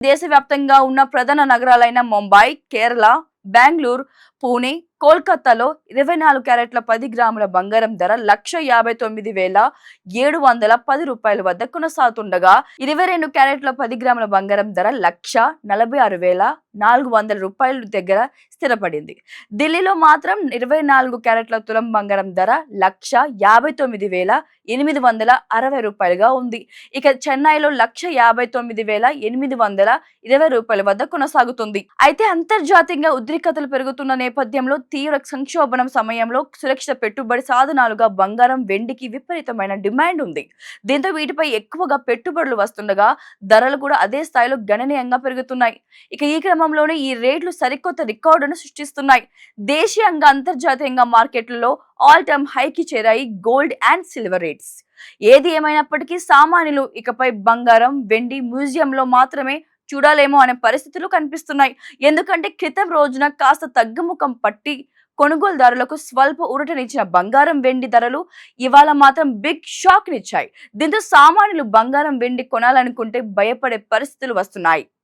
దేశవ్యాప్తంగా ఉన్న ప్రధాన నగరాలైన ముంబై, కేరళ, బెంగళూరు, పూణె, కోల్కతాలో 24 క్యారెట్ల 10 గ్రాముల బంగారం ధర 1,59,710 రూపాయల వద్ద కొనసాగుతుండగా 22 క్యారెట్ల 10 గ్రాముల బంగారం ధర 1,46,400 రూపాయల దగ్గర స్థిరపడింది. ఢిల్లీలో మాత్రం 24 క్యారెట్ల తులం బంగారం ధర 1,59,860 రూపాయలుగా ఉంది. ఇక చెన్నైలో 1,59,820 రూపాయల వద్ద కొనసాగుతుంది. అయితే అంతర్జాతీయంగా ఉద్రిక్తతలు పెరుగుతున్న నేపథ్యంలో తీవ్ర సంక్షోభం సమయంలో సురక్షిత పెట్టుబడి సాధనాలుగా బంగారం, వెండికి విపరీతమైన డిమాండ్ ఉంది. దీంతో వీటిపై ఎక్కువగా పెట్టుబడులు వస్తుండగా ధరలు కూడా అదే స్థాయిలో గణనీయంగా పెరుగుతున్నాయి. ఇక ఈ క్రమంలోనే ఈ రేట్లు సరికొత్త రికార్డును సృష్టిస్తున్నాయి. దేశీయంగా అంతర్జాతీయంగా మార్కెట్లలో ఆల్ టైమ్ హైకి చేరాయి గోల్డ్ అండ్ సిల్వర్ రేట్స్. ఏది ఏమైనప్పటికీ సామాన్యులు ఇకపై బంగారం, వెండి మ్యూజియంలో మాత్రమే చూడాలేమో అనే పరిస్థితులు కనిపిస్తున్నాయి. ఎందుకంటే క్రితం రోజున కాస్త తగ్గుముఖం పట్టి కొనుగోలుదారులకు స్వల్ప ఊరటనిచ్చిన బంగారం, వెండి ధరలు ఇవాళ మాత్రం బిగ్ షాక్ నిచ్చాయి. దీంతో సామాన్యులు బంగారం, వెండి కొనాలనుకుంటే భయపడే పరిస్థితులు వస్తున్నాయి.